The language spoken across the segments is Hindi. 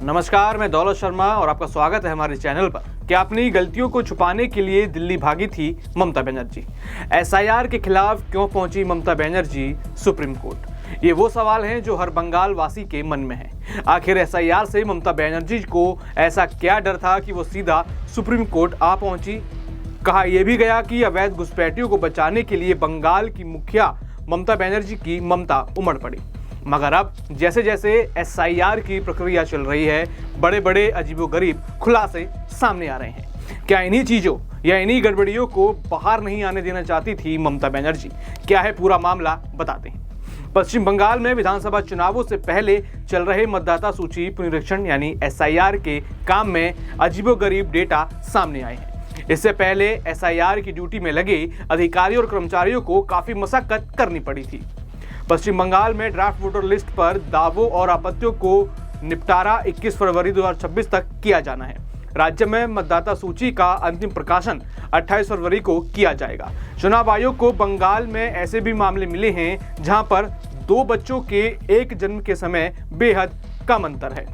नमस्कार, मैं दौलत शर्मा और आपका स्वागत है हमारे चैनल पर। क्या अपनी गलतियों को छुपाने के लिए दिल्ली भागी थी ममता बनर्जी? एसआईआर के खिलाफ क्यों पहुंची ममता बनर्जी सुप्रीम कोर्ट? ये वो सवाल हैं जो हर बंगाल वासी के मन में है। आखिर एसआईआर से ममता बनर्जी को ऐसा क्या डर था कि वो सीधा सुप्रीम कोर्ट आ पहुंची? कहा यह भी गया कि अवैध घुसपैठियों को बचाने के लिए बंगाल की मुखिया ममता बनर्जी की ममता उमड़ पड़ी। मगर अब जैसे जैसे एसआईआर की प्रक्रिया चल रही है, बड़े बड़े अजीबोगरीब खुलासे सामने आ रहे हैं। क्या इन्हीं चीजों या इन्हीं गड़बड़ियों को बाहर नहीं आने देना चाहती थी ममता बनर्जी? क्या है पूरा मामला, बताते हैं। पश्चिम बंगाल में विधानसभा चुनावों से पहले चल रहे मतदाता सूची पुनरीक्षण यानी एसआईआर के काम में अजीबोगरीब डेटा सामने आए हैं। इससे पहले एसआईआर की ड्यूटी में लगे अधिकारियों और कर्मचारियों को काफी मशक्कत करनी पड़ी थी। पश्चिम बंगाल में ड्राफ्ट वोटर लिस्ट पर दावों और आपत्तियों को निपटारा 21 फरवरी 2026 तक किया जाना है। राज्य में मतदाता सूची का अंतिम प्रकाशन 28 फरवरी को किया जाएगा। चुनाव आयोग को बंगाल में ऐसे भी मामले मिले हैं जहां पर 2 बच्चों के एक जन्म के समय बेहद कम अंतर है।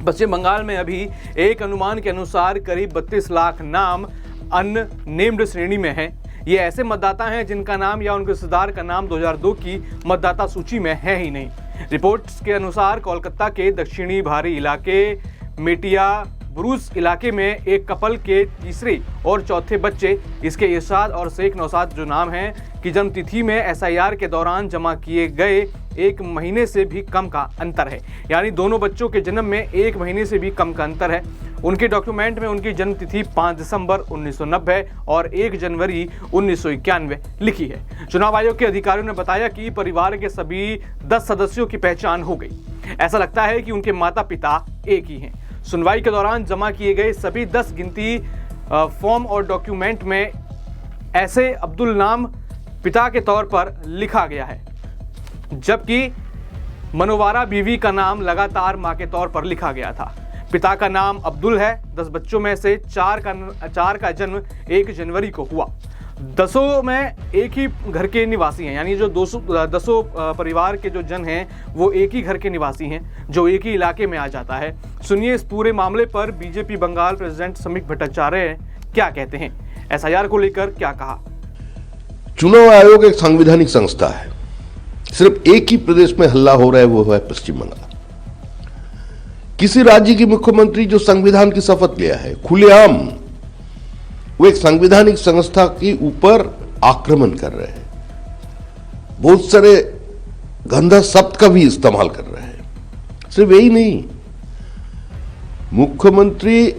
पश्चिम बंगाल में अभी एक अनुमान के अनुसार करीब 32 लाख नाम अननेम्ड श्रेणी में हैं। ये ऐसे मतदाता हैं जिनका नाम या उनके रिश्तेदार का नाम 2002 की मतदाता सूची में है ही नहीं। रिपोर्ट्स के अनुसार कोलकाता के दक्षिणी भारी इलाके मेटिया ब्रूस इलाके में एक कपल के तीसरे और चौथे बच्चे इसके इरशाद और शेख नौशाद जो नाम हैं की जन्म तिथि में एसआईआर के दौरान जमा किए गए 1 महीने से भी कम का अंतर है। यानी दोनों बच्चों के जन्म में 1 महीने से भी कम का अंतर है। उनके डॉक्यूमेंट में उनकी जन्म तिथि 5 दिसंबर 1990 और 1 जनवरी 1991 लिखी है। चुनाव आयोग के अधिकारियों ने बताया कि परिवार के सभी 10 सदस्यों की पहचान हो गई। ऐसा लगता है कि उनके माता पिता एक ही हैं। सुनवाई के दौरान जमा किए गए सभी 10 गिनती फॉर्म और डॉक्यूमेंट में ऐसे अब्दुल नाम पिता के तौर पर लिखा गया है, जबकि मनोवारा बीवी का नाम लगातार मां के तौर पर लिखा गया था। पिता का नाम अब्दुल है। 10 बच्चों में से 4 का जन्म 1 जनवरी को हुआ। 10 में एक ही घर के निवासी हैं, यानी जो 10 परिवार के जो जन हैं वो एक ही घर के निवासी हैं, जो एक ही इलाके में आ जाता है। सुनिए इस पूरे मामले पर बीजेपी बंगाल प्रेसिडेंट समीक भट्टाचार्य क्या कहते हैं, एसआईआर को लेकर क्या कहा। चुनाव आयोग एक संवैधानिक संस्था है। सिर्फ एक ही प्रदेश में हल्ला हो रहा है, वो है पश्चिम बंगाल। किसी राज्य की मुख्यमंत्री जो संविधान की शपथ लिया है, खुलेआम वो एक संवैधानिक संस्था के ऊपर आक्रमण कर रहे हैं। बहुत सारे गंदा शब्द का भी इस्तेमाल कर रहे हैं। सिर्फ यही नहीं, मुख्यमंत्री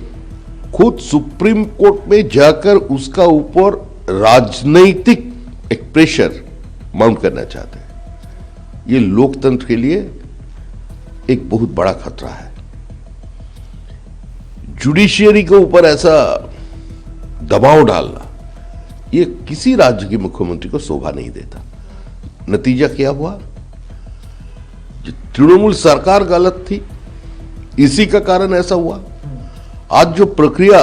खुद सुप्रीम कोर्ट में जाकर उसका ऊपर राजनीतिक एक प्रेशर माउंट करना चाहते हैं। ये लोकतंत्र के लिए एक बहुत बड़ा खतरा है। जुडिशियरी के ऊपर ऐसा दबाव डालना ये किसी राज्य के मुख्यमंत्री को शोभा नहीं देता। नतीजा क्या हुआ? तृणमूल सरकार गलत थी, इसी का कारण ऐसा हुआ। आज जो प्रक्रिया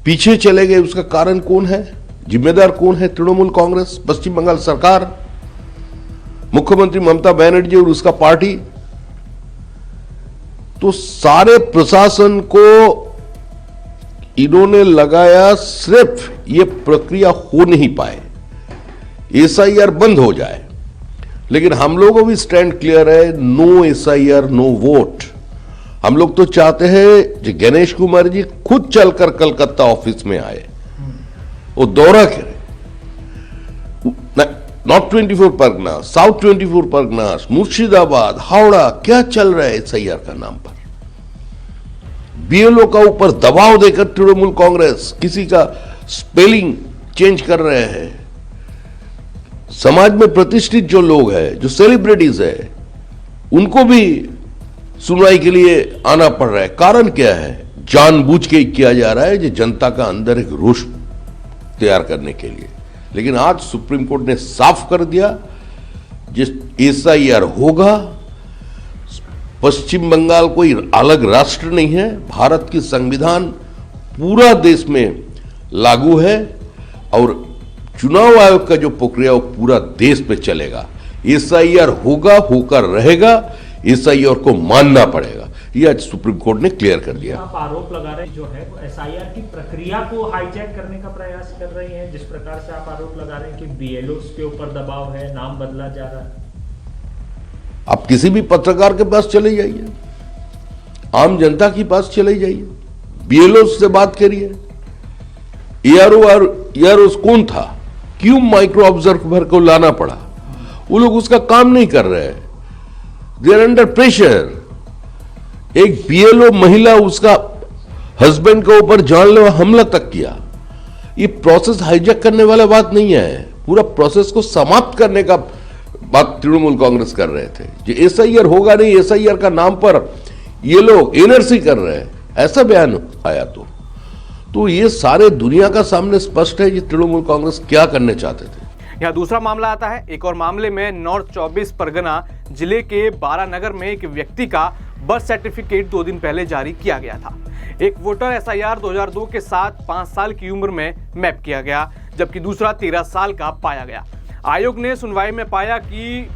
पीछे चले गए उसका कारण कौन है? जिम्मेदार कौन है? तृणमूल कांग्रेस, पश्चिम बंगाल सरकार, मुख्यमंत्री ममता बनर्जी और उसका पार्टी। तो सारे प्रशासन को इन्होंने लगाया सिर्फ ये प्रक्रिया हो नहीं पाए, एसआईआर बंद हो जाए। लेकिन हम लोगों को भी स्टैंड क्लियर है, नो एसआईआर नो वोट। हम लोग तो चाहते हैं कि गणेश कुमार जी खुद चलकर कलकत्ता ऑफिस में आए, वो दौरा करे। नॉर्थ 24 परगना, साउथ 24 परगना, मुर्शिदाबाद, हावड़ा, क्या चल रहा है एसआईआर का नाम पर? बीएलओ का ऊपर दबाव देकर तृणमूल कांग्रेस किसी का स्पेलिंग चेंज कर रहे हैं। समाज में प्रतिष्ठित जो लोग हैं, जो सेलिब्रिटीज है, उनको भी सुनवाई के लिए आना पड़ रहा है। कारण क्या है? जानबूझ के किया जा रहा है, जो जनता का अंदर एक रोष तैयार करने के लिए। लेकिन आज सुप्रीम कोर्ट ने साफ कर दिया, जिस एसआईआर होगा, पश्चिम बंगाल कोई अलग राष्ट्र नहीं है। भारत की संविधान पूरा देश में लागू है और चुनाव आयोग का जो प्रक्रिया वो पूरा देश में चलेगा। एसआईआर होगा, होकर रहेगा। एसआईआर को मानना पड़ेगा। ये आज सुप्रीम कोर्ट ने क्लियर कर दिया। आप आरोप लगा रहे हैं जो है वो एसआईआर की प्रक्रिया को हाईजैक करने का प्रयास कर रही हैं, जिस प्रकार से आप आरोप लगा रहे हैं कि बीएलओस के ऊपर दबाव है, नाम बदला जा रहा है। आप किसी भी पत्रकार के पास चले जाइए, आम जनता के पास चले जाइए, बीएलओ से बात करिए, ईआरओ कौन था, क्यों माइक्रो ऑब्जर्वर को लाना पड़ा, वो लोग उसका काम नहीं कर रहे हैं, दे आर अंडर प्रेशर। एक बीएलओ महिला उसका हस्बैंड के ऊपर जानलेवा हमला तक किया। ये प्रोसेस हाईजैक करने वाला बात नहीं है, पूरा प्रोसेस को समाप्त करने का बात तृणमूल कांग्रेस कर रहे थे। जो एसआईआर होगा नहीं, एसआईआर का नाम पर ये लोग एनआरसी कर रहे हैं, ऐसा बयान आया तो ये सारे दुनिया का सामने स्पष्ट है कि तृणमूल कांग्रेस क्या करने चाहते थे। यहाँ दूसरा मामला आता है। एक और मामले में नॉर्थ 24 परगना जिले के बारानगर में एक व्यक्ति का बर्थ सर्टिफिकेट 2 दिन पहले जारी किया गया था। एक वोटर एसआईआर 2002 के साथ 5 साल की उम्र में मैप किया गया, जबकि दूसरा 13 साल का पाया गया। आयोग ने सुनवाई में पाया कि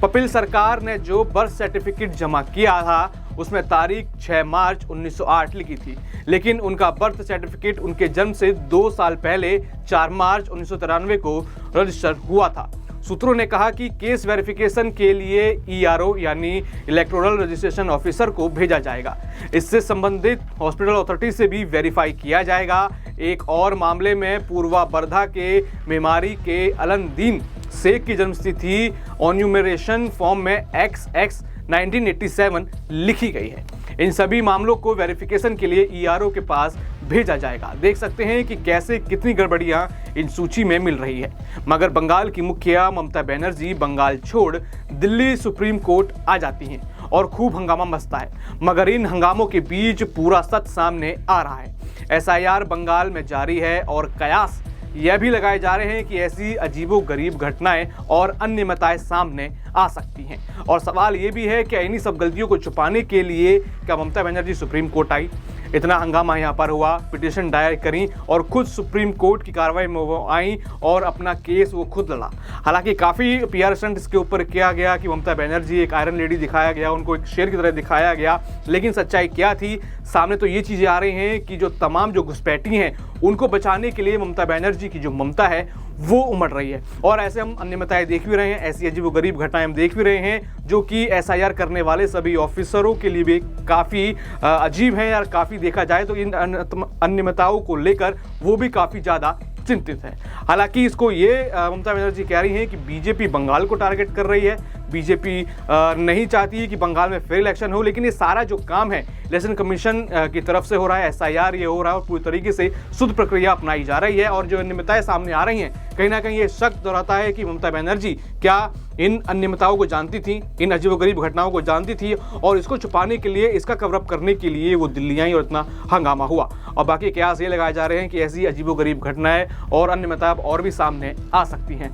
पपिल सरकार ने जो बर्थ सर्टिफिकेट जमा किया था उसमें तारीख 6 मार्च 1908 लिखी थी, लेकिन उनका बर्थ सर्टिफिकेट उनके जन्म से 2 साल पहले 4 मार्च 1993 को रजिस्टर हुआ था। सूत्रों ने कहा कि केस वेरिफिकेशन के लिए ईआरओ यानी इलेक्टोरल रजिस्ट्रेशन ऑफिसर को भेजा जाएगा। इससे संबंधित हॉस्पिटल अथॉरिटी से भी वेरीफाई किया जाएगा। एक और मामले में पूर्वा बरधा के मेमारी के अलनदीन शेख की जन्मतिथि ऑन्यूमरेशन फॉर्म में XX 1987 लिखी गई है। इन सभी मामलों को वेरिफिकेशन के लिए ईआरओ के पास भेजा जाएगा। देख सकते हैं कि कैसे कितनी गड़बड़ियां इन सूची में मिल रही है। मगर बंगाल की मुखिया ममता बनर्जी बंगाल छोड़ दिल्ली सुप्रीम कोर्ट आ जाती हैं और खूब हंगामा मचता है। मगर इन हंगामों के बीच पूरा सच सामने आ रहा है। एसआईआर बंगाल में जारी है और कयास यह भी लगाए जा रहे हैं कि ऐसी अजीबोगरीब घटनाएं और अनियमितताएं सामने आ सकती हैं। और सवाल ये भी है कि इन्हीं सब गलतियों को छुपाने के लिए क्या ममता बनर्जी सुप्रीम कोर्ट आई? इतना हंगामा यहाँ पर हुआ, पिटीशन दायर करी और खुद सुप्रीम कोर्ट की कार्रवाई में वो आई और अपना केस वो खुद लड़ा। हालांकि काफ़ी पीआर स्टंट इसके ऊपर किया गया कि ममता बनर्जी एक आयरन लेडी दिखाया गया, उनको एक शेर की तरह दिखाया गया, लेकिन सच्चाई क्या थी सामने तो ये चीज़ें आ रही हैं कि जो तमाम जो घुसपैठी हैं उनको बचाने के लिए ममता बनर्जी की जो ममता है वो उमड़ रही है। और ऐसे हम अनियमितताएं देख भी रहे हैं, ऐसी अजीबोगरीब घटनाएं हम देख भी रहे हैं जो कि एसआईआर करने वाले सभी ऑफिसरों के लिए भी काफ़ी अजीब है। यार काफ़ी देखा जाए तो इन अनियमितताओं को लेकर वो भी काफ़ी ज़्यादा चिंतित है। हालांकि इसको ये ममता बनर्जी कह रही हैं कि बीजेपी बंगाल को टारगेट कर रही है, बीजेपी नहीं चाहती है कि बंगाल में फेयर इलेक्शन हो, लेकिन ये सारा जो काम है इलेक्शन कमीशन की तरफ से हो रहा है, एसआईआर ये हो रहा है और पूरी तरीके से शुद्ध प्रक्रिया अपनाई जा रही है। और जो अनियमितताएं सामने आ रही हैं कहीं ना कहीं ये शक दोहराता है कि ममता बनर्जी क्या इन अनियमितताओं को जानती थी, इन अजीबोगरीब घटनाओं को जानती थी और इसको छुपाने के लिए, इसका कवरअप करने के लिए वो दिल्ली आई और इतना हंगामा हुआ। और बाकी कयास ये लगाए जा रहे हैं कि ऐसी अजीबोगरीब घटनाएं और अनियमितताएं और भी सामने आ सकती हैं।